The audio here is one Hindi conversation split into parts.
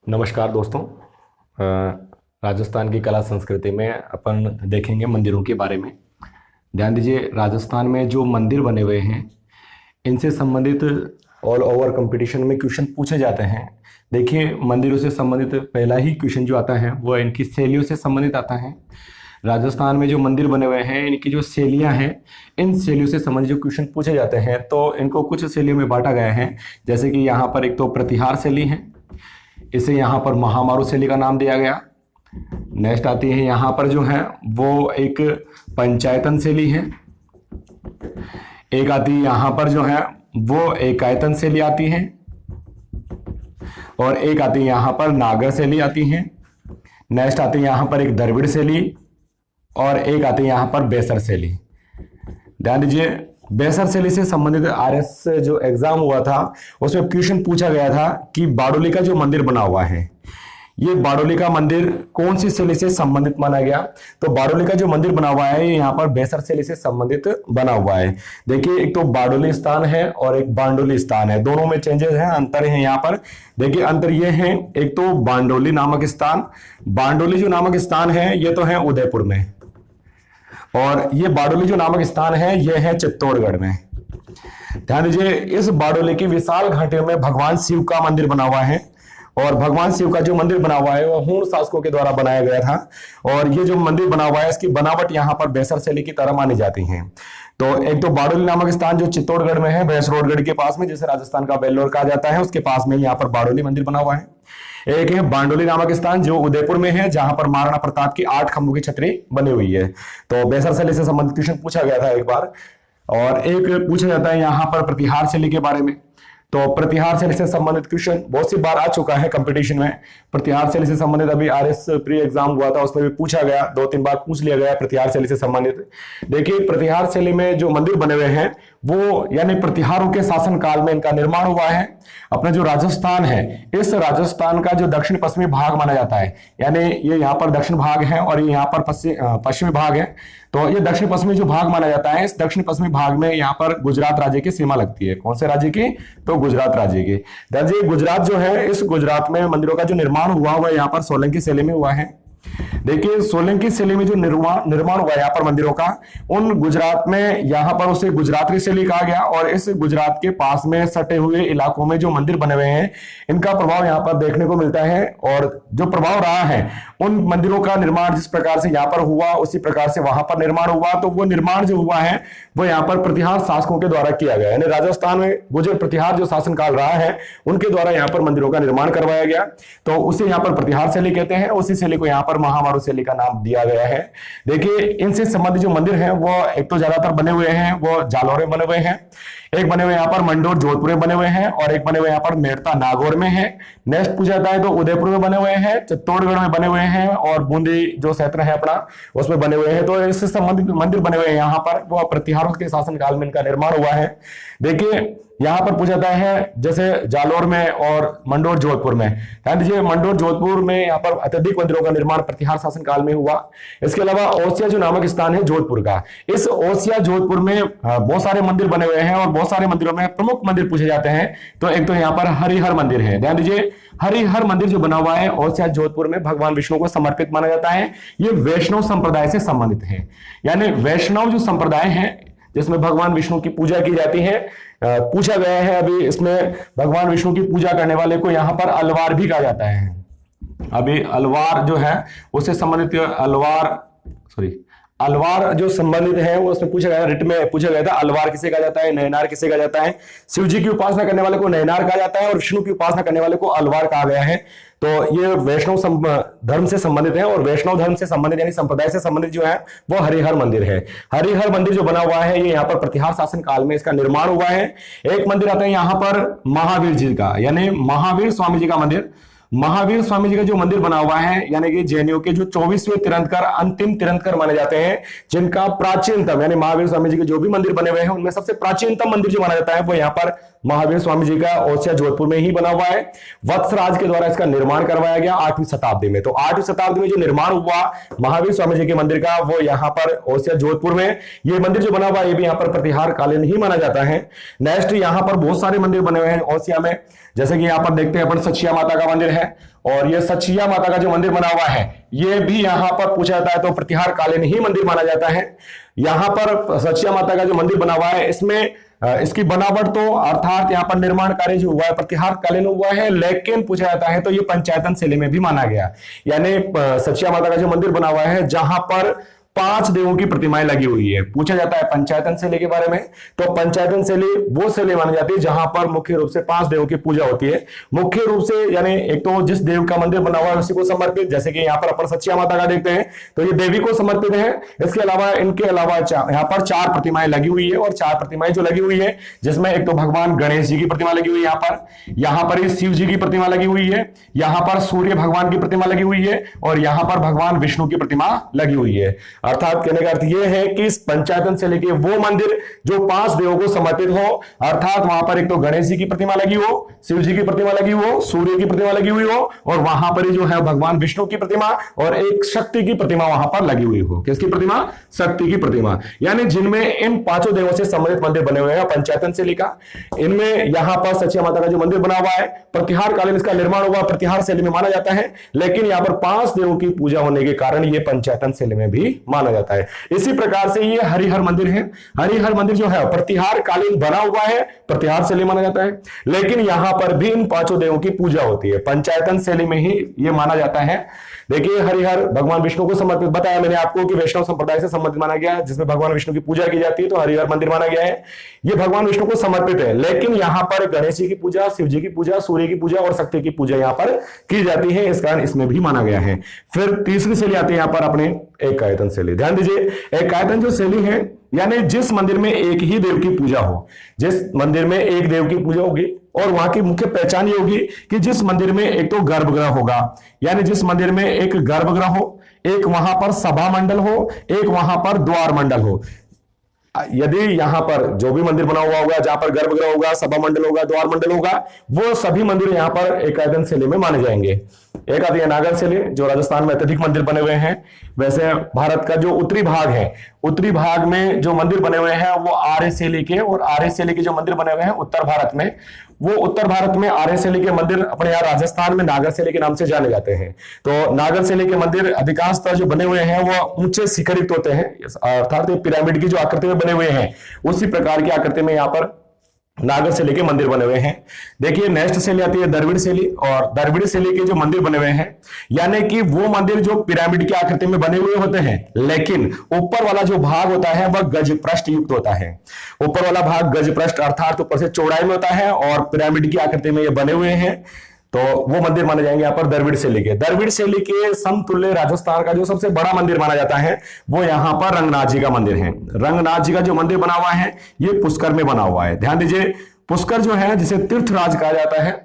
नमस्कार दोस्तों। राजस्थान की कला संस्कृति में अपन देखेंगे मंदिरों के बारे में। ध्यान दीजिए, राजस्थान में जो मंदिर बने हुए हैं इनसे संबंधित ऑल ओवर कंपटीशन में क्वेश्चन पूछे जाते हैं। देखिए, मंदिरों से संबंधित पहला ही क्वेश्चन जो आता है वो इनकी शैलियों से संबंधित आता है। राजस्थान में जो मंदिर बने हुए हैं इनकी जो शैलियाँ हैं, इन शैलियों से संबंधित जो क्वेश्चन पूछे जाते हैं तो इनको कुछ शैलियों में बांटा गया है। जैसे कि यहाँ पर एक तो प्रतिहार शैली है, इसे यहाँ पर महामारू शैली का नाम दिया गया। नेक्स्ट आती है यहाँ पर जो है वो एक पंचायतन शैली है। एक आती है यहाँ पर जो है वो एकायतन शैली आती है, और एक आती है यहाँ पर नागर शैली आती है। नेक्स्ट आती है यहाँ पर एक द्रविड़ शैली, और एक आती है यहाँ पर बेसर शैली। ध्यान दीजिए, बेसर शैली से संबंधित आरएस जो एग्जाम हुआ था उसमें क्वेश्चन पूछा गया था कि बारडोली का जो मंदिर बना हुआ है, ये बारडोली का मंदिर कौन सी शैली से संबंधित माना गया। तो बारडोली का जो मंदिर बना हुआ है ये यहाँ पर बेसर शैली से संबंधित बना हुआ है। देखिए, एक तो बारडोली स्थान है और एक बांडोली स्थान है, दोनों में चेंजेस हैं, अंतर है यहाँ पर। देखिए, अंतर ये है, एक तो बांडोली नामक स्थान, बांडोली जो नामक स्थान है ये तो है उदयपुर में, और ये बारडोली जो नामक स्थान है यह है चित्तौड़गढ़ में। ध्यान दीजिए, इस बारडोली की विशाल घाटियों में भगवान शिव का मंदिर बना हुआ है, और भगवान शिव का जो मंदिर बना हुआ है वह हूण शासकों के द्वारा बनाया गया था। और ये जो मंदिर बना हुआ है इसकी बनावट यहाँ पर बेसर शैली की तरह मानी जाती है। तो एक तो बारडोली नामक स्थान जो चित्तौड़गढ़ में है, भैंसरोडगढ़ के पास में, जिसे राजस्थान का बेल्लोर कहा जाता है, उसके पास में यहाँ पर बारडोली मंदिर बना हुआ है। एक है बांडोली नामक स्थान जो उदयपुर में है, जहां पर महाराणा प्रताप की 8 खंभों की छतरी बनी हुई है। तो बेसर शैली से संबंधित क्वेश्चन पूछा गया था एक बार। और एक पूछा जाता है यहाँ पर प्रतिहार शैली के बारे में। तो प्रतिहार शैली से संबंधित क्वेश्चन बहुत सी बार आ चुका है कंपटीशन में। प्रतिहार शैली से संबंधित अभी आरएस प्री एग्जाम हुआ था, उसमें भी पूछा गया, 2-3 बार पूछ लिया गया प्रतिहार शैली से संबंधित। देखिए, प्रतिहार शैली में जो मंदिर बने हुए हैं वो यानी प्रतिहारों के शासन काल में इनका निर्माण हुआ है। अपना जो राजस्थान है, इस राजस्थान का जो दक्षिण पश्चिमी भाग माना जाता है, यानी ये यहाँ पर दक्षिण भाग है और ये यहाँ पर पश्चिमी भाग है। तो ये दक्षिण पश्चिमी जो भाग माना जाता है, इस दक्षिण पश्चिमी भाग में यहाँ पर गुजरात राज्य की सीमा लगती है। कौन से राज्य की? तो गुजरात राज्य की। देखिए, गुजरात जो है, इस गुजरात में मंदिरों का जो निर्माण हुआ वह यहाँ पर सोलंकी शैली में हुआ है। देखिए, सोलंकी शैली में जो निर्माण हुआ यहाँ पर मंदिरों का, उन गुजरात में यहाँ पर उसे गुजराती शैली कहा गया। और इस गुजरात के पास में सटे हुए इलाकों में जो मंदिर बने हुए हैं इनका प्रभाव यहाँ पर देखने को मिलता है। और जो प्रभाव रहा है उन मंदिरों का निर्माण जिस प्रकार से यहाँ पर हुआ उसी प्रकार से वहां पर निर्माण हुआ। तो वो निर्माण जो हुआ है वो यहाँ पर प्रतिहार शासकों के द्वारा किया गया, यानी राजस्थान में गुर्जर प्रतिहार जो शासनकाल रहा है उनके द्वारा यहाँ पर मंदिरों का निर्माण करवाया गया। तो उसे यहाँ पर प्रतिहार शैली कहते हैं। उसी शैली को यहाँ पर महामारू शैली का नाम दिया गया है। देखिए, इनसे संबंधित जो मंदिर हैं वो एक तो ज्यादातर बने हुए हैं वो जालौर में बने हुए हैं, एक बने हुए यहाँ पर मंडोर जोधपुर में बने हुए हैं, और एक बने हुए यहाँ पर मेड़ता नागौर में है। नेक्स्ट पूछा जाता है तो उदयपुर में बने हुए हैं, चित्तौड़गढ़ में बने हुए हैं, और बूंदी जो क्षेत्र है अपना उसमें बने हुए हैं। तो इससे संबंधित मंदिर बने हुए हैं यहाँ पर, वो प्रतिहारों के शासनकाल में इनका निर्माण हुआ है। देखिए, यहाँ पर पूछा जाता है जैसे जालौर में और मंडोर जोधपुर में। ध्यान दीजिए, मंडोर जोधपुर में यहाँ पर अत्यधिक मंदिरों का निर्माण प्रतिहार शासन काल में हुआ। इसके अलावा ओसिया जो नामक स्थान है जोधपुर का, इस ओसिया जोधपुर में बहुत सारे मंदिर बने हुए हैं, और बहुत सारे मंदिरों में प्रमुख मंदिर पूछे जाते हैं। तो एक तो यहाँ पर हरिहर मंदिर है। ध्यान दीजिए, हरिहर मंदिर जो बना हुआ है ओसिया जोधपुर में भगवान विष्णु को समर्पित माना जाता है। ये वैष्णव संप्रदाय से संबंधित है, यानी वैष्णव जो संप्रदाय है जिसमें भगवान विष्णु की पूजा की जाती है। पूछा गया है अभी इसमें, भगवान विष्णु की पूजा करने वाले को यहाँ पर अलवार भी कहा जाता है। अभी अलवार जो है उससे संबंधित अलवार जो संबंधित है वो उसमें पूछा गया, रिट में पूछा गया था अलवार किसे कहा जाता है, नयनार किसे कहा जाता है। शिव जी की उपासना करने वाले को नयनार कहा जाता है और विष्णु की उपासना करने वाले को अलवार कहा गया है। तो ये वैष्णव धर्म से संबंधित है, और वैष्णव धर्म से संबंधित यानी संप्रदाय से संबंधित जो है वो हरिहर मंदिर है। हरिहर मंदिर जो बना हुआ है ये यहाँ पर प्रतिहार शासन काल में इसका निर्माण हुआ है। एक मंदिर आता है यहाँ पर महावीर जी का, यानी महावीर स्वामी जी का मंदिर। महावीर स्वामी जी का जो मंदिर बना हुआ है, यानी कि जैनियों के जो 24वें तीर्थंकर अंतिम तीर्थंकर माने जाते हैं, जिनका प्राचीनतम यानी महावीर स्वामी जी के जो भी मंदिर बने हुए हैं उनमें सबसे प्राचीनतम मंदिर जो माना जाता है वो यहाँ पर महावीर स्वामी जी का ओसिया जोधपुर में ही बना हुआ है। वत्सराज के द्वारा इसका निर्माण करवाया गया 8वीं शताब्दी में। तो 8वीं शताब्दी में जो निर्माण हुआ महावीर स्वामी जी के मंदिर का, वो यहाँ पर ओसिया जोधपुर में ये मंदिर जो बना हुआ है, ये भी यहाँ पर प्रतिहार कालीन ही माना जाता है। नेक्स्ट यहाँ पर बहुत सारे मंदिर बने हुए हैं ओसिया में, जैसे कि यहाँ पर देखते हैं अपन सचिया माता का मंदिर है, और ये सचिया माता का जो मंदिर बना हुआ है ये भी यहाँ पर पूछा जाता है तो प्रतिहार कालीन ही मंदिर माना जाता है। यहाँ पर सचिया माता का जो मंदिर बना हुआ है इसमें इसकी बनावट तो अर्थात यहाँ पर निर्माण कार्य जो हुआ है प्रतिहार कालीन हुआ है, लेकिन पूछा जाता है तो ये पंचायतन शैली में भी माना गया। यानी सचिया माता का जो मंदिर बना हुआ है जहां पर 5 देवों की प्रतिमाएं लगी हुई है। पूछा जाता है पंचायतन शैली के बारे में, तो पंचायतन शैली वो शैली मानी जाती है जहां पर मुख्य रूप से 5 देवों की पूजा होती है। मुख्य रूप से यानी एक तो जिस देव का मंदिर बना हुआ है उसी को समर्पित, जैसे कि यहाँ पर अपन सचिया माता का देखते हैं तो ये देवी को समर्पित है। इसके अलावा इनके अलावा यहाँ पर 4 प्रतिमाएं लगी हुई है, और 4 प्रतिमाएं जो लगी हुई है जिसमें एक तो भगवान गणेश जी की प्रतिमा लगी हुई है, यहाँ पर शिव जी की प्रतिमा लगी हुई है, यहाँ पर सूर्य भगवान की प्रतिमा लगी हुई है, और यहाँ पर भगवान विष्णु की प्रतिमा लगी हुई है। अर्थात कहने का अर्थ यह है कि इस पंचायतन से लेके वो मंदिर जो 5 देवों को समर्पित हो, अर्थात वहां पर एक तो गणेश जी की प्रतिमा लगी हो, शिव जी की प्रतिमा लगी हो, सूर्य की प्रतिमा लगी हुई हो, और वहां पर जो है भगवान विष्णु की प्रतिमा और एक शक्ति की प्रतिमा वहां पर लगी हुई हो। किसकी प्रतिमा? शक्ति की प्रतिमा। यानी जिनमें इन 5 देवों से संबंधित मंदिर बने हुए हैं पंचायतन शैली का। इनमें यहां पर सचिया माता का जो मंदिर बना हुआ है प्रतिहार कालीन इसका निर्माण हुआ, प्रतिहार शैली में माना जाता है, लेकिन यहां पर 5 देवों की पूजा होने के कारण यह पंचायतन शैली में भी माना जाता है। इसी प्रकार से ये हरिहर मंदिर है। हरिहर मंदिर जो है प्रतिहार कालीन बना हुआ है, प्रतिहार शैली माना जाता है, लेकिन यहां पर भी इन 5 देवों की पूजा होती है, पंचायतन शैली में ही ये माना जाता है। देखिए हरिहर भगवान विष्णु को समर्पित, बताया मैंने आपको कि वैष्णव संप्रदाय से संबंधित माना गया है, जिसमें भगवान विष्णु की पूजा की जाती है, तो हरिहर मंदिर माना गया है। ये भगवान विष्णु को समर्पित है, लेकिन यहां पर गणेश जी की पूजा, शिव जी की पूजा, सूर्य की पूजा और शक्ति की पूजा यहां पर की जाती है, इस कारण इसमें भी माना गया है। फिर तीसरी शैली आती है यहां पर अपने एकायतन शैली। ध्यान दीजिए, एकायतन जो शैली है यानी जिस मंदिर में एक ही देव की पूजा हो, जिस मंदिर में एक देव की पूजा होगी, और वहां की मुख्य पहचान ये होगी कि जिस मंदिर में एक तो गर्भगृह होगा, यानी जिस मंदिर में एक गर्भगृह हो, एक वहां पर सभा मंडल हो, एक वहां पर द्वार मंडल हो। यदि यहां पर जो भी मंदिर बना हुआ होगा जहां पर गर्भगृह होगा, सभा मंडल होगा, द्वार मंडल होगा, वो सभी मंदिर यहां पर एकायतन शैली में माने जाएंगे। एक आती है नागर शैली, जो राजस्थान में अत्यधिक मंदिर बने हुए हैं। वैसे भारत का जो उत्तरी भाग है, उत्तरी भाग में जो मंदिर बने हुए हैं वो आर्य शैली के, और आर्य शैली के जो मंदिर बने हुए हैं उत्तर भारत में, वो उत्तर भारत में आर्य शैली के मंदिर अपने यहाँ राजस्थान में नागर शैली के नाम से जाने जाते हैं। तो नागर शैली के मंदिर अधिकांशतः जो बने हुए हैं वो ऊंचे शिखरित होते हैं, अर्थात पिरामिड की जो आकृति में बने हुए हैं उसी प्रकार की आकृति में यहाँ पर नागर शैली के मंदिर बने हुए हैं। देखिए नेक्स्ट शैली आती है द्रविड़ शैली, और द्रविड़ शैली के जो मंदिर बने हुए हैं यानी कि वो मंदिर जो पिरामिड की आकृति में बने हुए होते हैं, लेकिन ऊपर वाला जो भाग होता है वह गज पृष्ठ युक्त होता है। ऊपर वाला भाग गज पृष्ठ अर्थात ऊपर से चौड़ाई में होता है, और पिरामिड की आकृति में ये बने हुए हैं, तो वो मंदिर माने जाएंगे यहाँ पर द्रविड़ शैली के। द्रविड़ शैली के समतुल्य राजस्थान का जो सबसे बड़ा मंदिर माना जाता है वो यहाँ पर रंगनाथ जी का मंदिर है। रंगनाथ जी का जो मंदिर बना हुआ है ये पुष्कर में बना हुआ है। ध्यान दीजिए, पुष्कर जो है जिसे तीर्थराज कहा जाता है,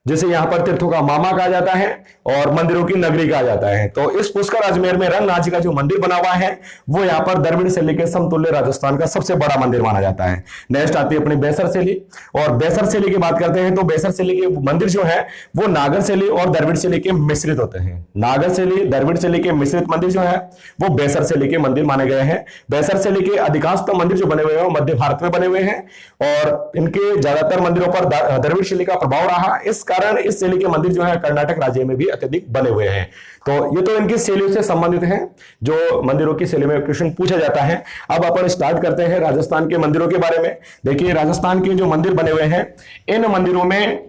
जिसे यहाँ पर तीर्थों का मामा कहा जाता है और मंदिरों की नगरी कहा जाता है, तो इस पुष्कर अजमेर में रंगनाथ जी का जो मंदिर बना हुआ है वो यहाँ पर द्रविड़ शैली के समतुल्य राजस्थान का सबसे बड़ा मंदिर माना जाता है। नेक्स्ट आती है अपनी बेसर शैली, और बेसर शैली की बात करते हैं तो बेसर शैली के मंदिर जो है वो नागर शैली और द्रविड़ शैली के मिश्रित होते हैं। नागर शैली द्रविड़ शैली के मिश्रित मंदिर जो है वो बेसर शैली के मंदिर माने गए हैं। बेसर शैली के अधिकांशतः मंदिर जो बने हुए हैं वो मध्य भारत में बने हुए हैं, और इनके ज्यादातर मंदिरों पर द्रविड़ शैली का प्रभाव रहा, इस कारण इस शैली के मंदिर जो है कर्नाटक राज्य में भी अत्यधिक बने हुए हैं। तो ये तो इनकी शैलियों से संबंधित हैं जो मंदिरों की शैली में क्वेश्चन पूछा जाता है। अब अपन स्टार्ट करते हैं राजस्थान के मंदिरों के बारे में। देखिए राजस्थान के जो मंदिर बने हुए हैं इन मंदिरों में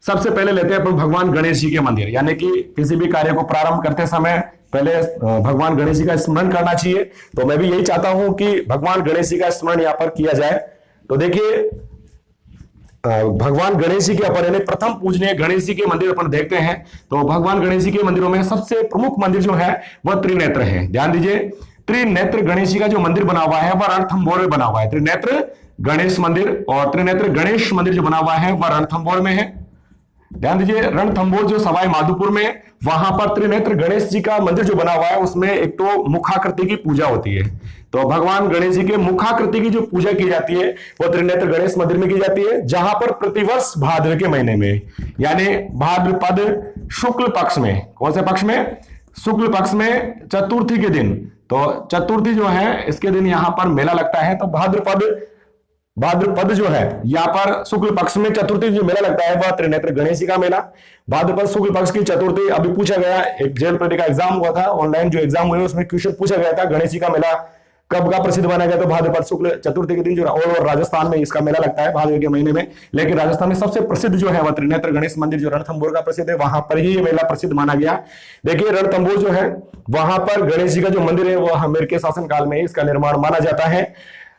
सबसे पहले लेते हैं अपन भगवान गणेश जी के मंदिर, यानी कि किसी भी कार्य को प्रारंभ करते समय पहले भगवान गणेश जी का स्मरण करना चाहिए। तो मैं भी यही चाहता हूं कि भगवान गणेश जी का स्मरण यहां पर किया जाए। तो देखिए भगवान गणेश जी के अपन यानी प्रथम पूजनीय गणेश जी के मंदिर अपन देखते हैं, तो भगवान गणेश जी के मंदिरों में सबसे प्रमुख मंदिर जो है वह त्रिनेत्र है। ध्यान दीजिए, त्रिनेत्र गणेश जी का जो मंदिर बना हुआ है वह रणथंभौर में बना हुआ है। त्रिनेत्र गणेश मंदिर और त्रिनेत्र गणेश मंदिर जो बना हुआ है वह रणथंभौर में है। ध्यान दीजिए, रणथंभौर जो सवाई माधोपुर में, वहां पर त्रिनेत्र गणेश जी का मंदिर जो बना हुआ है, उसमें एक तो मुखाकृति की पूजा होती है। तो भगवान गणेश जी के मुखाकृति की जो पूजा की जाती है वो त्रिनेत्र गणेश मंदिर में की जाती है, जहां पर प्रतिवर्ष भाद्र के महीने में, यानी भाद्रपद शुक्ल पक्ष में, कौन से पक्ष में? शुक्ल पक्ष में चतुर्थी के दिन, तो चतुर्थी जो है इसके दिन यहां पर मेला लगता है। तो भाद्रपद जो है यहाँ पर शुक्ल पक्ष में चतुर्थी जो मेला लगता है वह त्रिनेत्र गणेश जी का मेला। भाद्रपद शुक्ल पक्ष की चतुर्थी, अभी पूछा गया, एक जेल प्रति का एग्जाम हुआ था, ऑनलाइन जो एग्जाम हुए उसमें क्वेश्चन पूछा गया था गणेश जी का मेला कब का प्रसिद्ध माना गया, तो भाद्रपद शुक्ल चतुर्थी के दिन जो, और राजस्थान में इसका मेला लगता है भाद्र के महीने में। लेकिन राजस्थान में सबसे प्रसिद्ध जो है वह त्रिनेत्र गणेश मंदिर जो रणथंभौर का प्रसिद्ध है, वहां पर ही ये मेला प्रसिद्ध माना गया। देखिए रणथंभौर जो है वहां पर गणेश जी का जो मंदिर है वह हमीर के शासनकाल में इसका निर्माण माना जाता है।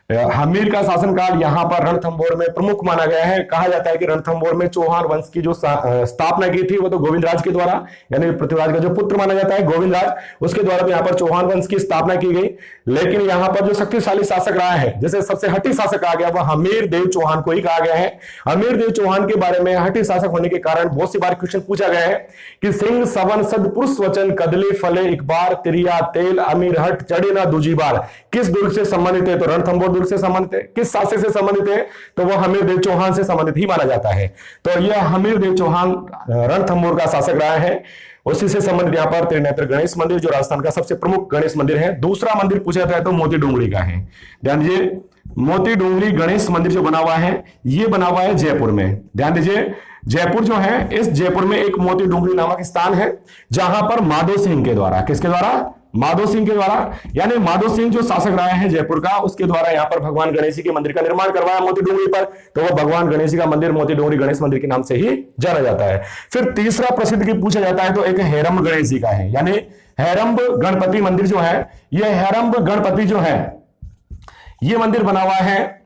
हमीर का शासनकाल यहाँ पर रणथंभौर में प्रमुख माना गया है। कहा जाता है कि रणथंभौर में चौहान वंश की जो स्थापना की थी वो तो गोविंद राज के द्वारा, यानी पृथ्वीराज का जो पुत्र माना जाता है गोविंद राज, उसके द्वारा तो यहाँ पर चौहान वंश की स्थापना की गई। लेकिन यहाँ पर जो शक्तिशाली शासक रहा है, जैसे सबसे हठी शासक आ गया, वह हमीर देव चौहान को ही कहा गया है। हमीर देव चौहान के बारे में हठी शासक होने के कारण बहुत सी बार क्वेश्चन पूछा गया है कि सिंह सवन सद पुरुष वचन कदले फले एक बार तिरिया तेल अमीर हट चढ़े ना दूजी बार, किस दुर्ग से संबंधित है? तो रणथंभौर दुर्ग से संबंधित है। किस शासक से संबंधित है? तो वह हमीर देव चौहान से संबंधित ही माना जाता है। तो यह हमीर देव चौहान रणथंभौर का शासक रहा है, उसी से संबंधित यहाँ पर त्रिनेत्र गणेश मंदिर जो राजस्थान का सबसे प्रमुख गणेश मंदिर है। दूसरा मंदिर पूछा जाता है तो मोती डूंगरी का है। ध्यान दीजिए, मोती डूंगरी गणेश मंदिर जो बना हुआ है ये बना हुआ है जयपुर में। ध्यान दीजिए, जयपुर जो है, इस जयपुर में एक मोती डूंगरी नामक स्थान है जहां पर माधो सिंह के द्वारा, किसके द्वारा? माधो सिंह के द्वारा, यानी माधो सिंह जो शासक रहा है जयपुर का, उसके द्वारा यहाँ पर भगवान गणेश जी के मंदिर का निर्माण करवाया मोती डूंगरी पर। तो वह भगवान गणेश जी का मंदिर मोती डूंगरी गणेश मंदिर के नाम से ही जाना जाता है। फिर तीसरा प्रसिद्ध की पूछा जाता है तो एक हेरम्ब गणेश जी का है, यानी हेरम्ब गणपति मंदिर जो है, यह हेरम्ब गणपति जो है ये मंदिर बना हुआ है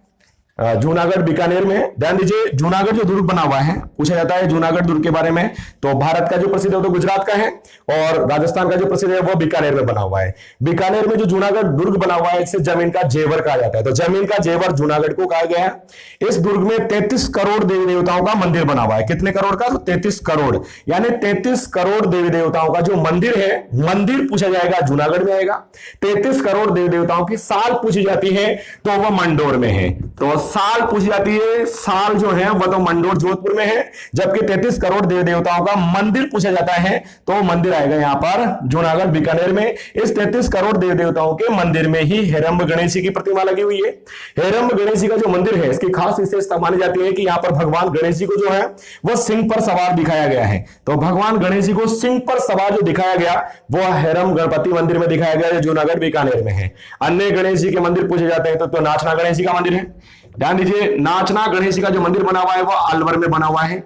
जूनागढ़ बीकानेर में। ध्यान दीजिए, जूनागढ़ जो दुर्ग बना हुआ है, पूछा जाता है जूनागढ़ दुर्ग के बारे में, तो भारत का जो प्रसिद्ध है तो गुजरात का है, और राजस्थान का जो प्रसिद्ध है वो बीकानेर में बना हुआ है। बीकानेर में जो जूनागढ़ दुर्ग बना हुआ है इसे जमीन का जेवर कहा जाता है। तो जमीन का जेवर जूनागढ़ को कहा गया है। इस दुर्ग में 33 करोड़ देवी देवताओं का मंदिर बना हुआ है। कितने करोड़ का? तो 33 करोड़, यानी 33 करोड़ देवी देवताओं का जो मंदिर है, मंदिर पूछा जाएगा जूनागढ़ में आएगा। 33 करोड़ देवी देवताओं की साल पूछी जाती है तो वह मंडोर में है। तो साल पूछी जाती है, साल जो है वह तो मंडोर जोधपुर में है, जबकि 33 करोड़ देवी देवताओं का मंदिर पूछा जाता है तो मंदिर आएगा यहाँ पर जूनागढ़ बीकानेर में। इस 33 करोड़ देवी देवताओं के मंदिर में ही हेरम्ब गणेश जी की प्रतिमा लगी हुई है। हेरम्ब गणेश जी का जो मंदिर है इसकी खास विशेषता मानी जाती है कि यहाँ पर भगवान गणेश जी को जो है वह सिंह पर सवार दिखाया गया है। तो भगवान गणेश जी को सिंह पर सवार जो दिखाया गया वह हेरम्ब गणपति मंदिर में दिखाया गया जो जूनागढ़ बीकानेर में है। अन्य गणेश जी के मंदिर पूछे जाते हैं तो नाचना गणेश जी का मंदिर है। ध्यान दीजिए, नाचना गणेश जी का जो मंदिर बना हुआ है वह अलवर में बना हुआ है।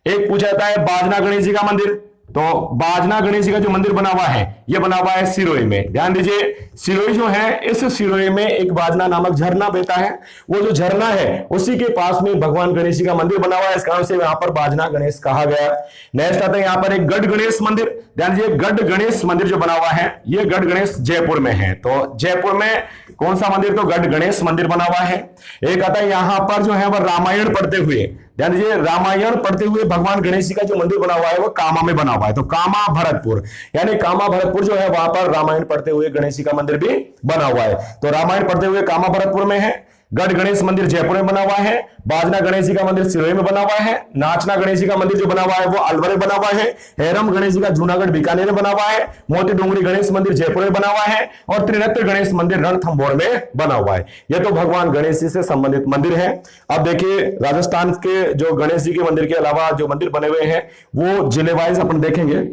एक पूछा जाता है बाजना गणेश जी का मंदिर, तो बाजना गणेश जी का जो मंदिर बना हुआ है यह बना हुआ है सिरोही में। ध्यान दीजिए, सिरोही जो है, इस सिरोही में एक बाजना नामक झरना बहता है, वो जो झरना है उसी के पास में भगवान गणेश जी का मंदिर बना हुआ है, इस कारण से यहाँ पर बाजना गणेश कहा गया। नेक्स्ट आता है यहाँ पर एक गढ़ गणेश मंदिर। ध्यान दीजिए, गढ़ गणेश मंदिर जो बना हुआ है यह गढ़ गणेश जयपुर में है। तो जयपुर में कौन सा मंदिर? तो गढ़ गणेश मंदिर बना हुआ है। एक आता है यहाँ पर जो है वह रामायण पढ़ते हुए, ध्यान दीजिए, रामायण पढ़ते हुए भगवान गणेश जी का जो मंदिर बना हुआ है वो कामा में बना हुआ है। तो कामा भरतपुर, यानी कामा भरतपुर जो है वहां पर रामायण पढ़ते हुए गणेश जी का मंदिर भी बना हुआ है। तो रामायण पढ़ते हुए कामा भरतपुर में है। गढ़ गणेश मंदिर जयपुर में बना हुआ है। बाजना गणेश जी का मंदिर सिरोही में बना हुआ है। नाचना गणेश जी का मंदिर जो बना हुआ है वो अलवर में बना हुआ है। हेरम गणेश जी का जूनागढ़ बीकानेर में बना हुआ है। मोती डूंगरी गणेश मंदिर जयपुर में बना हुआ है और त्रिनेत्र गणेश मंदिर रणथंभौर में बना हुआ है। यह तो भगवान गणेश जी से संबंधित मंदिर है। अब देखिए, राजस्थान के जो गणेश जी के मंदिर के अलावा जो मंदिर बने हुए हैं वो जिले वाइज अपन देखेंगे।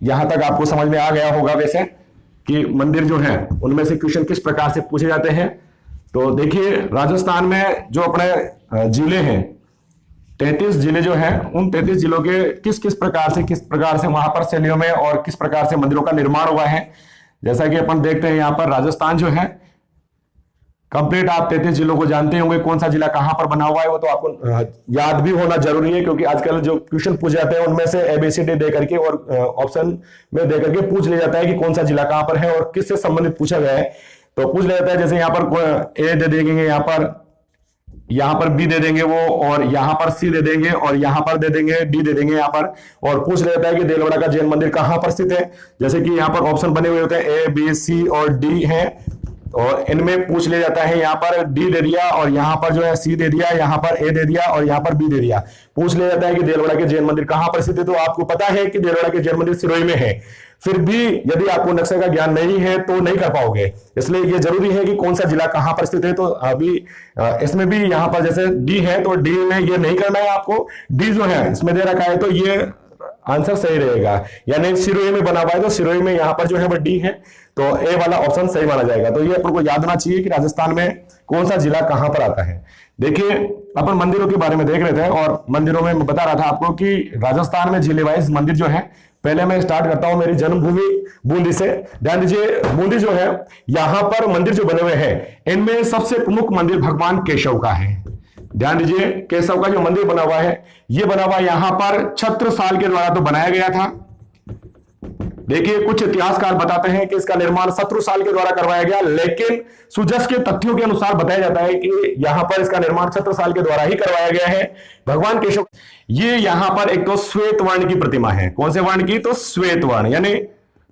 यहां तक आपको समझ में आ गया होगा वैसे कि मंदिर जो है उनमें से क्वेश्चन किस प्रकार से पूछे जाते हैं। तो देखिए, राजस्थान में जो अपने जिले हैं 33 जिले जो हैं, उन 33 जिलों के किस प्रकार से वहां पर शैलियों में और किस प्रकार से मंदिरों का निर्माण हुआ है। जैसा कि अपन देखते हैं यहाँ पर राजस्थान जो है कंप्लीट, आप 33 जिलों को जानते होंगे, कौन सा जिला कहां पर बना हुआ है वो तो आपको याद भी होना जरूरी है, क्योंकि आजकल जो क्वेश्चन पूछे जाते हैं उनमें से ABCD दे करके और ऑप्शन में दे करके पूछ लिया जाता है कि कौन सा जिला कहां पर है और किससे संबंधित पूछा गया है। तो पूछ लिया जाता है, जैसे यहाँ पर ए दे देंगे, यहाँ पर यहां पर बी दे देंगे वो, और यहां पर सी दे देंगे, और यहां पर दे देंगे डी दे देंगे यहां पर, और पूछ लेता है कि देलवाड़ा का जैन मंदिर कहां पर स्थित है। जैसे कि यहां पर ऑप्शन बने हुए होते हैं ए बी सी और डी है, और इनमें पूछ लिया जाता है, यहां पर डी दे दिया और यहां पर जो है सी दे दिया, यहां पर ए दे दिया और यहां पर बी दे दिया। पूछ लिया जाता है कि देलवाड़ा के जैन मंदिर कहां पर स्थित है, तो आपको पता है कि देलवाड़ा के जैन मंदिर सिरोही में है। फिर भी यदि आपको नक्शे का ज्ञान नहीं है तो नहीं कर पाओगे, इसलिए ये जरूरी है कि कौन सा जिला कहां पर स्थित है। तो अभी इसमें भी यहां पर जैसे डी है तो डी में ये नहीं करना है आपको, डी जो है इसमें दे रखा है तो ये आंसर सही रहेगा, यानी सिरोही में बना हुआ है तो सिरोही में यहां पर जो है वो डी है, तो ए वाला ऑप्शन सही माना जाएगा। तो ये अपन को याद होना चाहिए कि राजस्थान में कौन सा जिला कहां पर आता है। देखिए अपन मंदिरों के बारे में देख रहे थे, और मंदिरों में मैं बता रहा था आपको कि राजस्थान में जिले वाइज मंदिर जो है, पहले मैं स्टार्ट करता हूं मेरी जन्मभूमि बूंदी से। ध्यान दीजिए, बूंदी जो है यहां पर मंदिर जो बने हुए हैं, इनमें सबसे प्रमुख मंदिर भगवान केशव का है। ध्यान दीजिए, केशव का जो मंदिर बना हुआ है, ये बना हुआ यहां पर छत्रसाल के द्वारा तो बनाया गया था। देखिए कुछ इतिहासकार बताते हैं कि इसका निर्माण छत्रसाल के द्वारा करवाया गया, लेकिन सुजस के तथ्यों के अनुसार बताया जाता है कि यहां पर इसका निर्माण छत्रसाल के द्वारा ही करवाया गया है। भगवान केशव, ये यहां पर एक तो श्वेत वर्ण की प्रतिमा है। कौन से वर्ण की? तो श्वेत वर्ण, यानी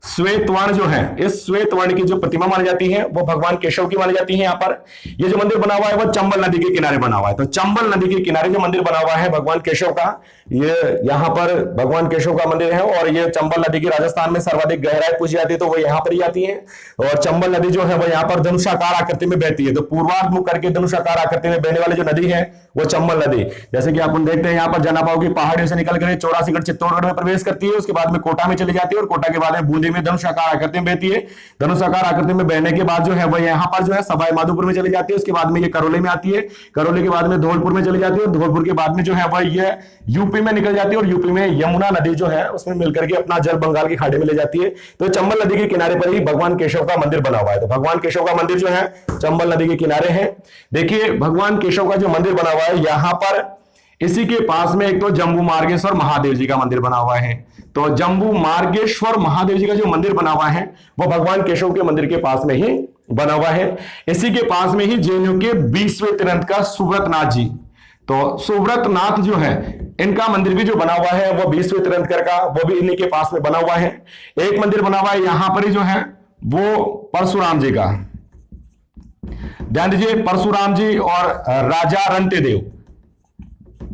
श्वेत वर्ण जो है, इस श्वेत वर्ण की जो प्रतिमा मानी जाती है वो भगवान केशव की मानी जाती है। यहाँ पर ये जो मंदिर बना हुआ है वो चंबल नदी के किनारे बना हुआ है, तो चंबल नदी के किनारे जो मंदिर बना हुआ है भगवान केशव का, ये यहाँ पर भगवान केशव का मंदिर है। और ये चंबल नदी की राजस्थान में सर्वाधिक गहराई पूछी जाती है तो वो यहाँ पर ही आती है। और चंबल नदी जो है वो यहाँ पर धनुषाकार आकृति में बहती है, तो पूर्वाभिमुख करके धनुषाकार आकृति में बहने वाली जो नदी है वो चंबल नदी। जैसे कि आप देखते हैं यहाँ पर जनापाव की पहाड़ियों से निकल कर 84गढ़ चित्तौड़गढ़ में प्रवेश करती है, उसके बाद में कोटा में चली जाती है, और कोटा के बाद में बूंदी में धनुषाकार आकृति में बहती है। धनुषाकार आकृति में बहने के बाद जो है वो यहाँ पर जो है सवाई माधोपुर में चली जाती है, उसके बाद में ये करौली में आती है, करौली के बाद में धौलपुर में चली जाती है, और धौलपुर के बाद में जो है वह ये यूपी में निकल जाती है, और यूपी में यमुना नदी जो है उसमें मिलकर के अपना जल बंगाल की खाड़ी में ले जाती है। तो चंबल नदी के किनारे पर ही भगवान केशव का मंदिर बना हुआ है। तो भगवान केशव का मंदिर जो है चंबल नदी के किनारे है। देखिए भगवान केशव का जो मंदिर बना हुआ है, यहां पर इसी के पास में एक तो जम्बू मार्गेश्वर महादेव जी का मंदिर बना हुआ है। तो जम्बू मार्गेश्वर महादेव जी का जो मंदिर बना हुआ है वो भगवान केशव के मंदिर के पास में ही बना हुआ है। इसी के पास में ही जेएनयू के 20वें तीर्थ का सुव्रतनाथ जी, तो सुव्रतनाथ जो है इनका मंदिर भी जो बना हुआ है वो 20वें तीर्थंकर का, वो भी इन्हीं के पास में बना हुआ है। एक मंदिर बना हुआ है यहां पर ही जो है वो परशुराम जी का। ध्यान दीजिए, परशुराम जी और राजा रंतेदेव।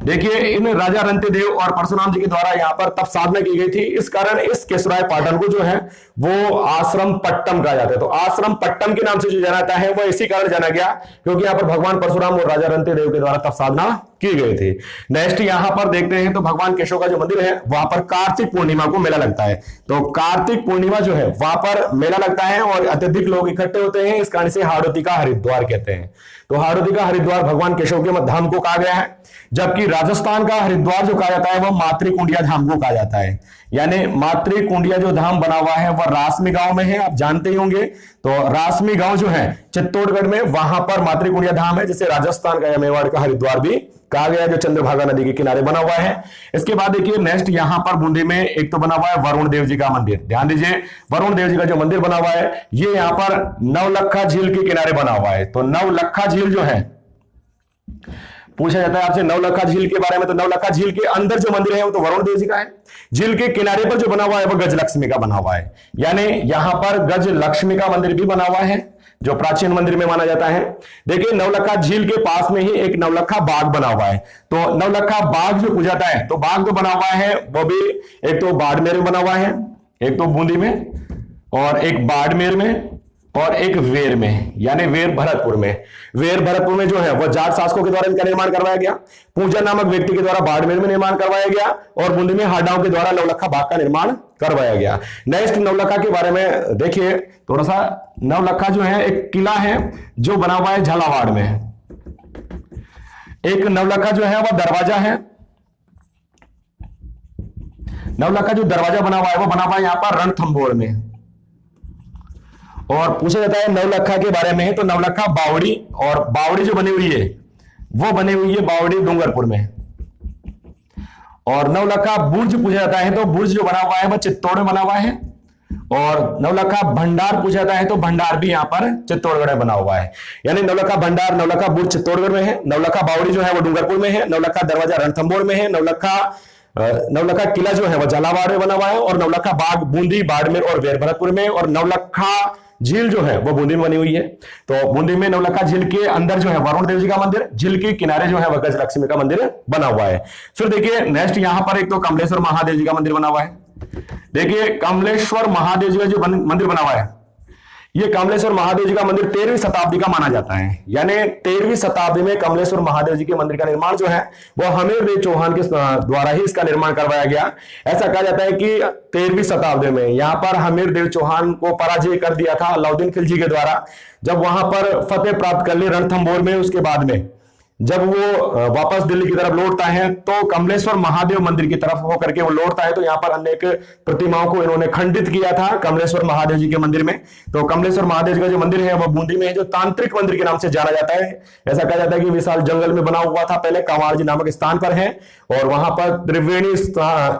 देखिए इन राजा रंतेदेव और परशुराम जी के द्वारा यहाँ पर तप साधना की गई थी, इस कारण इस केसराय पाटन को जो है वो आश्रम पट्टम कहा जाता है। तो आश्रम पट्टम के नाम से जो जाना जाता है वो इसी कारण जाना गया क्योंकि यहाँ पर भगवान परशुराम और राजा रंतेदेव के द्वारा तप साधना की गई थी। नेक्स्ट यहाँ पर देखते हैं तो भगवान केशव का जो मंदिर है वहां पर कार्तिक पूर्णिमा को मेला लगता है। तो कार्तिक पूर्णिमा जो है वहां पर मेला लगता है और अत्यधिक लोग इकट्ठे होते हैं, इस कारण से हाड़ौती का हरिद्वार कहते हैं। तो हाड़ौती का हरिद्वार भगवान केशव के धाम को कहा गया है, जबकि राजस्थान का हरिद्वार जो कहा जाता है वह मातृकुंडिया धाम को कहा जाता है। यानी मातृकुंडिया जो धाम बना हुआ है वह रासमी गांव में है, आप जानते ही होंगे। तो रासमी गांव जो है चित्तौड़गढ़ में, वहां पर मातृकुंडिया धाम है, जिसे राजस्थान का या मेवाड़ का हरिद्वार भी कहा गया है, जो चंद्रभागा नदी के किनारे बना हुआ है। इसके बाद देखिए नेक्स्ट यहां पर बूंदी में एक तो बना हुआ है वरुण देव जी का मंदिर। ध्यान दीजिए, वरुण देव जी का जो मंदिर बना हुआ है ये यहां पर नवलखा झील के किनारे बना हुआ है। तो नवलखा झील जो है, पूछा जाता है आपसे नवलखा झील के बारे में, तो नवलखा झील के अंदर जो मंदिर है वो तो वरुण देव जी का है। झील के किनारे पर जो बना हुआ है वो गज लक्ष्मी का बना हुआ है, यानी यहां पर गज लक्ष्मी का मंदिर भी बना हुआ है जो प्राचीन मंदिर में माना जाता है। देखिए नवलखा झील के पास में ही एक नवलखा बाग बना हुआ है। तो नवलखा बाग जो पूछाता है, तो बाग जो बना हुआ है वो भी एक तो बाड़मेर में बना हुआ है, एक तो बूंदी में, और एक बाड़मेर में, और एक वेर में, यानी वेर भरतपुर में। वेर भरतपुर में जो है वह जाट शासकों के द्वारा इनका निर्माण करवाया गया। पूजा नामक व्यक्ति के द्वारा बाड़मेर में निर्माण करवाया गया, और बूंदी में हाडाओं के द्वारा नवलखा बाग का निर्माण करवाया गया। नेक्स्ट नवलखा के बारे में देखिए थोड़ा सा। नवलखा जो है एक किला है जो बना हुआ है झालावाड़ में। एक नवलखा जो है वह दरवाजा है। नवलखा जो दरवाजा बना हुआ है वो बना हुआ है यहां पर रणथंभौर में। और पूछा जाता है नवलखा के बारे में, तो नवलखा बावड़ी, और बावड़ी जो बनी हुई है वो बनी हुई है बावड़ी डूंगरपुर में। और नवलखा बुर्ज पूछा जाता है, तो बुर्ज जो बना हुआ है वह चित्तौड़ में बना हुआ है। और नवलखा भंडार पूछा जाता है तो भंडार भी यहाँ पर चित्तौड़गढ़ में बना हुआ है। यानी नवलखा भंडार, नवलखा बुर्ज चित्तौड़गढ़ में है, नवलखा बावड़ी जो है वो डूंगरपुर में है, नवलखा दरवाजा रणथंभौर में है, नवलखा किला जो है वो झालावाड़ में बना हुआ है, और नवलखा बाग बूंदी, बाड़मेर और वीरभद्रपुर में, और नवलखा झील जो है वो बूंदी में बनी हुई है। तो बूंदी में नवलखा झील के अंदर जो है वरुण देव जी का मंदिर, झील के किनारे जो है वह गजलक्ष्मी का मंदिर बना हुआ है। फिर देखिए नेक्स्ट यहां पर एक तो कमलेश्वर महादेव जी का मंदिर बना हुआ है। देखिए कमलेश्वर महादेव जी का जो मंदिर बना हुआ है, ये कमलेश्वर महादेव जी का मंदिर 13वीं शताब्दी का माना जाता है। यानी 13वीं शताब्दी में कमलेश्वर महादेव जी के मंदिर का निर्माण जो है वो हमीर देव चौहान के द्वारा ही इसका निर्माण करवाया गया। ऐसा कहा जाता है कि 13वीं शताब्दी में यहाँ पर हमीर देव चौहान को पराजय कर दिया था अलाउद्दीन खिलजी के द्वारा। जब वहां पर फतेह प्राप्त कर ली रणथंभौर में, उसके बाद में जब वो वापस दिल्ली की तरफ लौटता है तो कमलेश्वर महादेव मंदिर की तरफ होकर के वो लौटता है, तो यहाँ पर अनेक प्रतिमाओं को इन्होंने खंडित किया था कमलेश्वर महादेव जी के मंदिर में। तो कमलेश्वर महादेव जी का जो मंदिर है वह बूंदी में है, जो तांत्रिक मंदिर के नाम से जाना जाता है। ऐसा कहा जाता है कि विशाल जंगल में बना हुआ था, पहले कांवाड़ जी नामक स्थान पर है, और वहां पर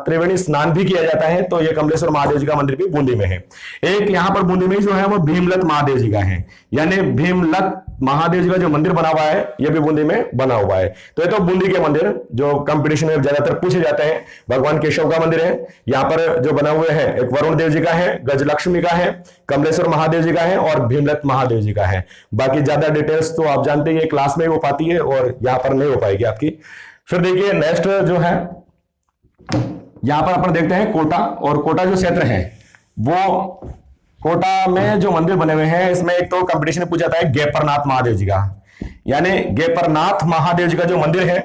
त्रिवेणी स्नान भी किया जाता है। तो ये कमलेश्वर महादेव जी का मंदिर भी बूंदी में है। एक यहाँ पर बूंदी में जो है वो भीमलत महादेव जी का है, यानी भीमलत महादेव जी का जो मंदिर बना हुआ है ये भी बूंदी में बना हुआ है। तो ये तो बूंदी के मंदिर जो कंपटीशन में ज्यादातर पूछे जाते हैं। भगवान केशव का मंदिर है, यहाँ पर जो बना हुए हैं एक वरुण देव जी का है, गजलक्ष्मी का है, कमलेश्वर महादेव जी का है और भीमलत महादेव जी का है। बाकी ज्यादा डिटेल्स तो आप जानते हैं क्लास में हो पाती है और यहाँ पर नहीं हो पाएगी आपकी। फिर देखिए नेक्स्ट जो है यहां पर अपन देखते हैं कोटा, और कोटा जो क्षेत्र है वो कोटा में जो मंदिर बने हुए हैं इसमें एक तो कंपटीशन में पूछा जाता है गेपरनाथ महादेव जी का, यानी गेपरनाथ महादेव जी का जो मंदिर है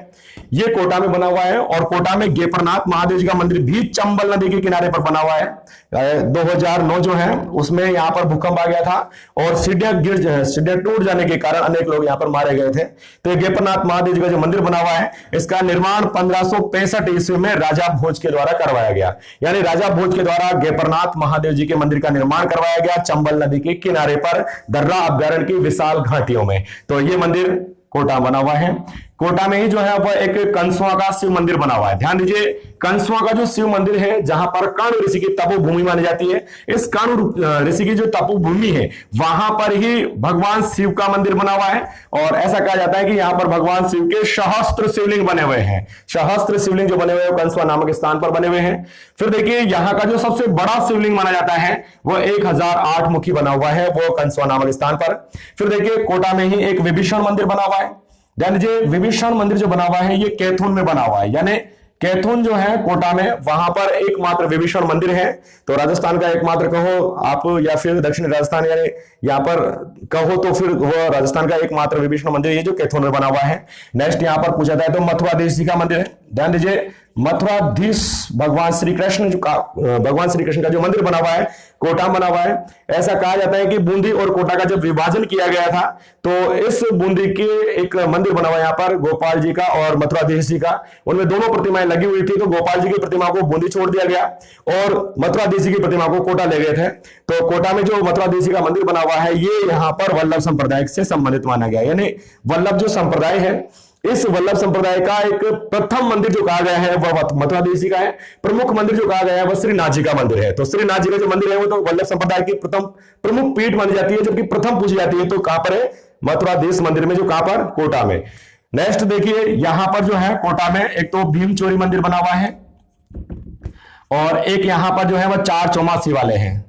ये कोटा में बना हुआ है। और कोटा में गेपरनाथ महादेव जी का मंदिर भी चंबल नदी के किनारे पर बना हुआ है। 2009 जो है उसमें यहाँ पर भूकंप आ गया था और सीढ़ियां टूट जाने के कारण अनेक लोग यहाँ पर मारे गए थे। तो ये गेपरनाथ महादेव जी का जो मंदिर बना हुआ है इसका निर्माण 1565 ईस्वी में राजा भोज के द्वारा करवाया गया। यानी राजा भोज के द्वारा गेपरनाथ महादेव जी के मंदिर का निर्माण करवाया गया चंबल नदी के किनारे पर दर्रा अभ्यारण्य की विशाल घाटियों में। तो ये मंदिर कोटा बना हुआ है। कोटा में ही जो है वह एक कंसुआ का शिव मंदिर बना हुआ है। ध्यान दीजिए कंसुआ का जो शिव मंदिर है जहां पर काणु ऋषि की तपोभूमि मानी जाती है, इस काणु ऋषि की जो तपोभूमि है वहां पर ही भगवान शिव का मंदिर बना हुआ है। और ऐसा कहा जाता है कि यहाँ पर भगवान शिव के सहस्त्र शिवलिंग बने हुए हैं। सहस्त्र शिवलिंग जो बने हुए हैं कंसुआ नामक स्थान पर बने हुए हैं। फिर देखिए यहाँ का जो सबसे बड़ा शिवलिंग माना जाता है वह 1008 मुखी बना हुआ है, वो कंसुआ नामक स्थान पर। फिर देखिए कोटा में ही एक विभीषण मंदिर बना हुआ है। ध्यान दीजिए विभीषण मंदिर जो बना हुआ है ये कैथून में बना हुआ है, यानी कैथून जो है कोटा में वहां पर एकमात्र विभीषण मंदिर है। तो राजस्थान का एकमात्र कहो आप या फिर दक्षिण राजस्थान, यानी यहाँ पर कहो तो फिर वो राजस्थान का एकमात्र विभीषण मंदिर ये जो कैथून में बना हुआ है। नेक्स्ट यहाँ पर पूछा जाए तो मथुराधीश जी का मंदिर है। ध्यान दीजिए मथुराधीश भगवान श्री कृष्ण का जो मंदिर बना हुआ है कोटा बना हुआ है। ऐसा कहा जाता है कि बूंदी और कोटा का जब विभाजन किया गया था तो इस बूंदी के एक मंदिर बना हुआ है यहाँ पर गोपाल जी का और मथुराधीश जी का, उनमें दोनों प्रतिमाएं लगी हुई थी। तो गोपाल जी की प्रतिमा को बूंदी छोड़ दिया गया और मथुराधीश जी की प्रतिमा को कोटा ले गए थे। तो कोटा में जो मथुराधीश जी का मंदिर बना हुआ है ये यहाँ पर वल्लभ संप्रदाय से संबंधित माना गया, यानी वल्लभ जो संप्रदाय है इस वल्लभ संप्रदाय का एक प्रथम मंदिर जो कहा गया है वह मथुराधीश जी का है। प्रमुख मंदिर जो कहा गया है वह श्रीनाथ जी का मंदिर है। तो श्रीनाथ जी का जो मंदिर है वो तो वल्लभ संप्रदाय की प्रथम प्रमुख पीठ मानी जाती है, जबकि प्रथम पूछी जाती है तो कहां पर है मथुराधीश मंदिर में, जो कहां पर कोटा में। नेक्स्ट देखिए यहां पर जो है कोटा में एक तो भीम चोरी मंदिर बना हुआ है और एक यहां पर जो है वह चार चौमासी वाले हैं।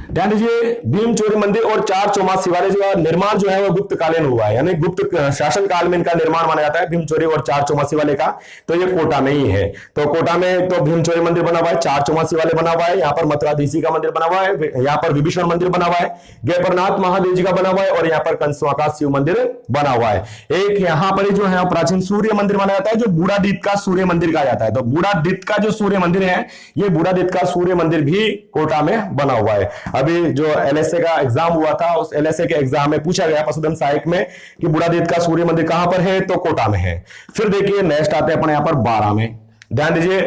ध्यान दीजिए भीम चोरी मंदिर और चार चौमासी वाले जो निर्माण जो है वो गुप्त कालीन हुआ है, यानी गुप्त शासन काल में इनका निर्माण माना जाता है भीम चोरी और चार चौमासी वाले का। तो ये कोटा में ही है। तो कोटा में तो भीम चोरी मंदिर बना हुआ है, चार चौमासी वाले बना हुआ है, यहाँ पर मथुराधीशी का मंदिर बना हुआ है, यहाँ पर विभीषण मंदिर बना हुआ है, गेपरनाथ महादेव जी का बना हुआ है और यहाँ पर कंसुआ का शिव मंदिर बना हुआ है। एक यहाँ पर जो है प्राचीन सूर्य मंदिर माना जाता है जो बूढ़ादीप का सूर्य मंदिर कहा जाता है। तो बूढ़ादीप का जो सूर्य मंदिर है ये बूढ़ादीप का सूर्य मंदिर भी कोटा में बना हुआ है। अभी जो एलएसए का एग्जाम हुआ था उस एलएसए के एग्जाम में पूछा गया पशुधन सहायक में कि बूढ़ादीप का सूर्य मंदिर कहां पर है, तो कोटा में है। फिर देखिए नेक्स्ट आते हैं अपने यहां पर 12 में। ध्यान दीजिए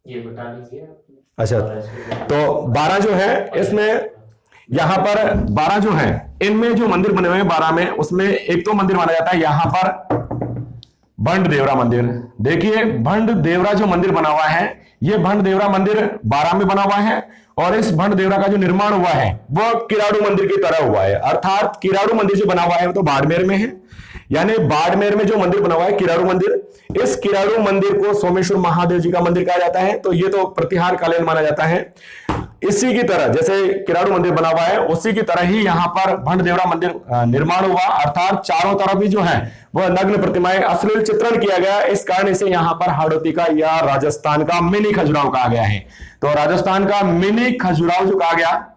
ये बता लीजिए। अच्छा तो 12 जो है इसमें यहां पर 12 जो है इनमें जो मंदिर बने हुए हैं 12 में उसमें एक तो मंदिर माना जाता है यहां पर भंड देवरा मंदिर। देखिए भंड देवरा जो मंदिर बना हुआ है, ये भंड देवरा मंदिर बारां में बना हुआ है और इस भंड देवरा का जो निर्माण हुआ है वह किराड़ू मंदिर की तरह हुआ है। अर्थात किराड़ू मंदिर जो बना हुआ है वो तो बाड़मेर में है, यानी बाड़मेर में जो मंदिर बना हुआ है किराड़ू मंदिर, इस किराड़ू मंदिर को सोमेश्वर महादेव जी का मंदिर कहा जाता है। तो ये तो प्रतिहार कालीन माना जाता है। इसी की तरह जैसे किराड़ू मंदिर बना हुआ है उसी की तरह ही यहाँ पर भंड देवरा मंदिर निर्माण हुआ, अर्थात चारों तरफ ही जो है वह नग्न प्रतिमाएं, अश्लील चित्रण किया गया। इस कारण इसे यहाँ पर हाड़ौती का या राजस्थान का मिनी खजुराहो कहा गया है। तो राजस्थान का मिनी खजुराहो जो कहा गया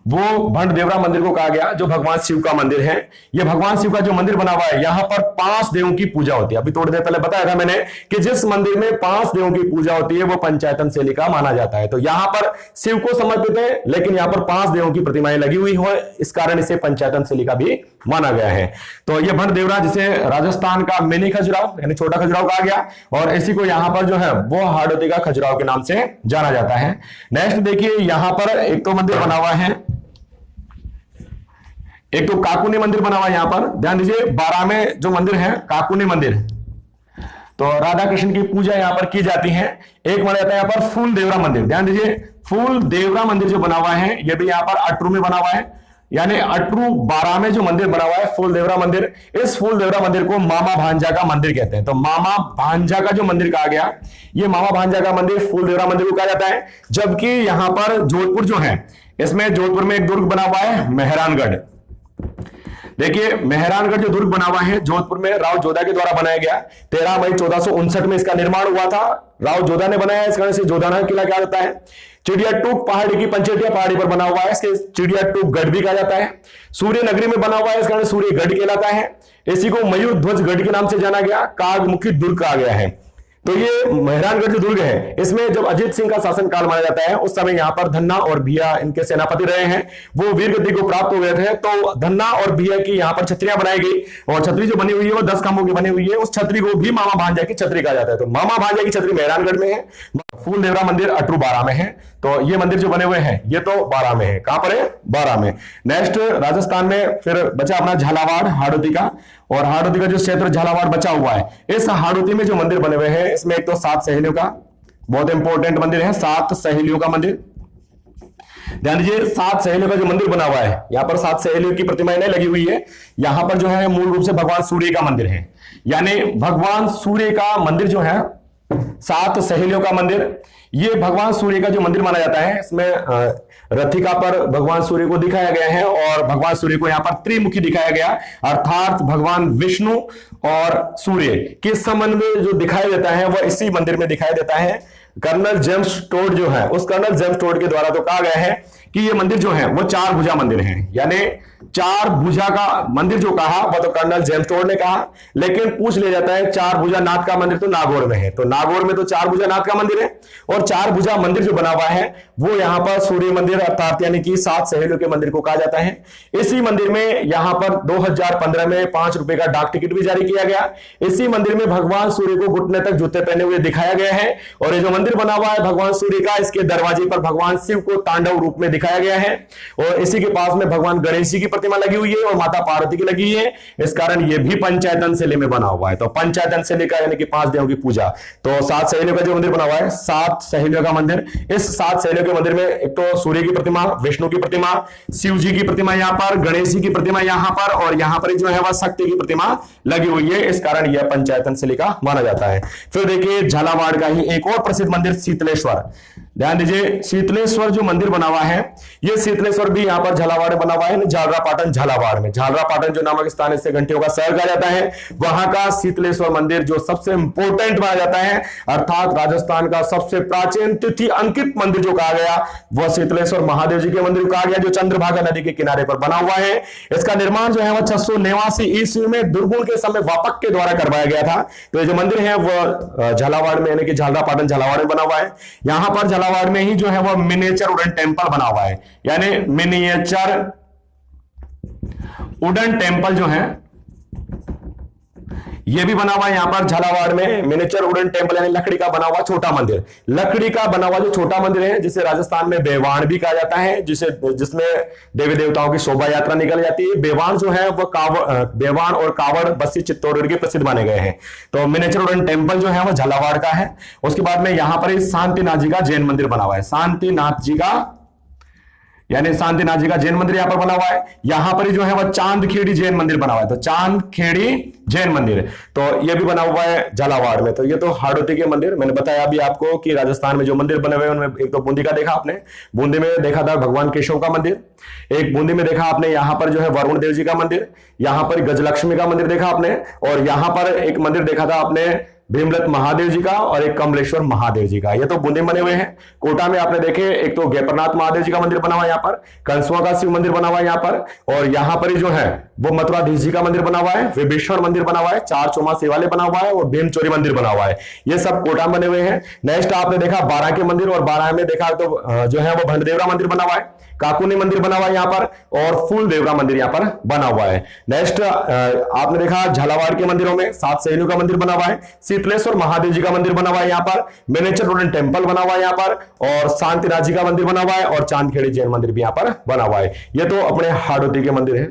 वो भंड देवरा मंदिर को कहा गया, जो भगवान शिव का मंदिर है। यह भगवान शिव का जो मंदिर बना हुआ है, यहां पर 5 देवों की पूजा होती है। अभी थोड़ी देर पहले बताया था मैंने कि जिस मंदिर में 5 देवों की पूजा होती है वो पंचायतन शैली का माना जाता है। तो यहां पर शिव को समर्पित है, लेकिन यहां पर 5 देवों की प्रतिमाएं लगी हुई हो, इस कारण इसे पंचायतन शैली का भी माना गया है। तो यह भंड देवरा जिसे राजस्थान का मिनी खजुराहो यानी छोटा खजुराहो कहा गया, और इसी को यहां पर जो है वो हाड़ौती का खजुराहो के नाम से जाना जाता है। नेक्स्ट देखिए, यहां पर एक तो मंदिर बना हुआ है, एक तो काकुनी मंदिर बना हुआ है। यहां पर ध्यान दीजिए, बारां में जो मंदिर है काकुनी मंदिर, तो राधा कृष्ण की पूजा यहां पर की जाती है। एक माना जाता है यहां पर फूल देवरा मंदिर। ध्यान दीजिए, फूल देवरा मंदिर जो बना हुआ है यह भी यहां पर अटरू में बना हुआ है, यानी अटरू बारां में जो मंदिर बना हुआ है फूल देवरा मंदिर, इस फूल देवरा मंदिर को मामा भांजा का मंदिर कहते हैं। तो मामा भांजा का जो मंदिर कहा गया, ये मामा भांजा का मंदिर फूल देवरा मंदिर को कहा जाता है। जबकि यहां पर जोधपुर जो है, इसमें जोधपुर में एक दुर्ग बना हुआ है मेहरानगढ़। देखिए मेहरानगढ़ जो दुर्ग बना हुआ है जोधपुर में, राव जोधा के द्वारा बनाया गया। 13 मई 1459 में इसका निर्माण हुआ था, राव जोधा ने बनाया, इस कारण से जोधाना किला कहा जाता है। चिड़िया टूक पहाड़ी की पंचेटिया पहाड़ी पर बना हुआ है, इसके चिड़िया टूक गढ़ भी कहा जाता है। सूर्य नगरी में बना हुआ है, इस कारण सूर्य गढ़ कहलाता है। इसी को मयूर ध्वज गढ़ के नाम से जाना गया, कागमुखी दुर्ग कहा गया है। तो ये मेहरानगढ़ जो दुर्ग है, इसमें जब अजीत सिंह का शासनकाल माना जाता है, उस समय यहाँ पर धन्ना और भिया इनके सेनापति रहे हैं, वो वीर गति को प्राप्त हो गए थे। तो धन्ना और भिया की यहाँ पर छतरियां बनाई गई, और छतरी जो बनी हुई है वो 10 खंभों की बनी हुई है। उस छतरी को भी मामा भांजा की छतरी कहा जाता है। तो मामा भांजा की छतरी मेहरानगढ़ में है, फूल देवरा मंदिर अटरू बारां में है। तो ये मंदिर जो बने हुए हैं ये तो बारां में है। कहां पर है? बारां में। नेक्स्ट राजस्थान में फिर बचा अपना झालावाड़ हाड़ौती का, और हाड़ौती का जो क्षेत्र झालावाड़ बचा हुआ है, इस हाड़ौती में जो मंदिर बने हुए हैं इसमें एक तो 7 सहेलियों का बहुत इंपॉर्टेंट मंदिर है, 7 सहेलियों का मंदिर। ध्यान दीजिए, 7 सहेलियों का जो मंदिर बना हुआ है, यहां पर 7 सहेलियों की प्रतिमाएं नहीं लगी हुई है। यहां पर जो है मूल रूप से भगवान सूर्य का मंदिर है, यानी भगवान सूर्य का मंदिर जो है 7 सहेलियों का मंदिर, ये भगवान सूर्य का जो मंदिर माना जाता है। इसमें रथिका पर भगवान सूर्य को दिखाया गया है, और भगवान सूर्य को यहां पर त्रिमुखी दिखाया गया, अर्थात भगवान विष्णु और सूर्य के समन्वय जो दिखाई देता है वह इसी मंदिर में दिखाई देता है। कर्नल जेम्स टोड जो है, उस कर्नल जेम्स टोड के द्वारा तो कहा गया है कि ये मंदिर जो है वो 4 भुजा मंदिर है, यानी 4 भुजा का मंदिर जो कहा वह तो कर्नल जेम्स टोड ने कहा, लेकिन पूछ लिया जाता है 4 भुजा नाथ का मंदिर तो नागौर में है। तो नागौर में तो 4 भुजा नाथ का मंदिर है, और 4 भुजा मंदिर जो बना हुआ है वो यहाँ पर सूर्य मंदिर अर्थात यानी कि 7 सहेलियों के मंदिर को कहा जाता है। इसी मंदिर में यहाँ पर 2015 में 5 रुपए का डाक टिकट भी जारी किया गया। इसी मंदिर में भगवान सूर्य को घुटने तक जूते पहने हुए दिखाया गया है, और ये जो मंदिर बना हुआ है भगवान सूर्य का, इसके दरवाजे पर भगवान शिव को तांडव रूप में दिखाया गया है, और इसी के पास में भगवान गणेश जी की प्रतिमा लगी हुई है और माता पार्वती की लगी है। इस कारण ये भी पंचायतन शैली में बना हुआ है। तो पंचायतन शैली का यानी कि 5 देवों की पूजा। तो 7 सहेलियों का जो मंदिर बना हुआ है, 7 सहेलियों का मंदिर, इस 7 सहेलियों के मंदिर में एक तो सूर्य की प्रतिमा, विष्णु की प्रतिमा, शिव जी की प्रतिमा यहाँ पर, गणेश जी की प्रतिमा यहाँ पर, और यहाँ पर जो है वह शक्ति की प्रतिमा लगी हुई है। इस कारण यह पंचायतन शैली का माना जाता है। फिर देखिए झालावाड़ का ही एक और प्रसिद्ध मंदिर शीतलेश्वर। ध्यान दीजिए, शीतलेश्वर जो मंदिर बना हुआ है, यह शीतलेश्वर भी यहाँ पर झालावाड़ बना हुआ है, झालरापाटन झालावाड़ में। झालरापाटन जो नामक स्थान इससे घंटियों का शहर कहा जाता है, वहां का शीतलेश्वर मंदिर जो सबसे इंपोर्टेंट माना जाता है, अर्थात राजस्थान का सबसे प्राचीन तिथि अंकित मंदिर जो कहा गया वह शीतलेश्वर महादेव जी के मंदिर को कहा गया, जो चंद्रभागा नदी के किनारे पर बना हुआ है। इसका निर्माण जो है वह 689 ईस्वी में दुर्गुण के समय वापक के द्वारा करवाया गया था। तो ये जो मंदिर है वह झालावाड़ में यानी कि झालरापाटन झालावाड़ में बना हुआ है। यहां पर झालावाड़ में ही जो है वह मिनिएचर वुडन टेम्पल बना हुआ है, यानी मिनिएचर वुडन टेम्पल जो है ये भी बना हुआ है यहाँ पर झालावाड़ में मिनिएचर वुडन टेम्पल, यानी लकड़ी का बना हुआ छोटा मंदिर। लकड़ी का बना हुआ जो छोटा मंदिर है, जिसे राजस्थान में बेवाण भी कहा जाता है, जिसमें देवी देवताओं की शोभा यात्रा निकल जाती है। बेवाण जो है वो बेवाण और कावड़ बस्सी चित्तौड़गढ़ के प्रसिद्ध माने गए हैं। तो मिनिएचर वुडन टेम्पल जो है वो झालावाड़ का है। उसके बाद में यहाँ पर शांतिनाथ जी का जैन मंदिर बना हुआ है। शांतिनाथ जी का यानी शांतिनाथ जी का जैन मंदिर यहां पर बना हुआ है। यहां पर ही जो है वह चांदखेड़ी जैन मंदिर बना हुआ है। तो चांदखेड़ी जैन मंदिर, तो यह भी बना हुआ है झालावाड़ में। तो ये तो हाड़ौती के मंदिर, मैंने बताया अभी आपको कि राजस्थान में जो मंदिर बने हुए हैं उनमें एक तो बूंदी का देखा आपने, बूंदी में देखा था भगवान केशव का मंदिर, एक बूंदी में देखा आपने यहां पर जो है वरुण देव जी का मंदिर, यहां पर गजलक्ष्मी का मंदिर देखा आपने, और यहां पर एक मंदिर देखा था आपने भीमलत महादेव जी का और एक कमलेश्वर महादेव जी का। ये तो बूंदी बने हुए हैं। कोटा में आपने देखे एक तो गेपरनाथ महादेव जी का मंदिर बना हुआ है यहाँ पर, कंसुआ का शिव मंदिर बना हुआ है यहाँ पर, और यहाँ पर ही जो है वो मथुराधीश जी का मंदिर बना हुआ है, विभीषण मंदिर बना हुआ है, चार चौमा शिवालय बना हुआ है, और भीमचोरी मंदिर बना हुआ है। ये सब कोटा में बने हुए हैं। नेक्स्ट आपने देखा बारां के मंदिर, और बारां में देखा तो जो है वो भंडदेवरा मंदिर बना हुआ है, काकुनी मंदिर बना हुआ है यहाँ पर, और फूल देवरा मंदिर यहाँ पर बना हुआ है। नेक्स्ट आपने देखा झालावाड़ के मंदिरों में सात सहेलियों का मंदिर बना हुआ है, शीतलेश्वर महादेव जी का मंदिर बना हुआ है यहाँ पर, मिनिएचर वुडन टेम्पल बना हुआ है यहाँ पर, और शांतिनाथ जी का मंदिर बना हुआ है, और चांदखेड़ी जैन मंदिर भी यहाँ पर बना हुआ है। ये तो अपने हाड़ौती के मंदिर है।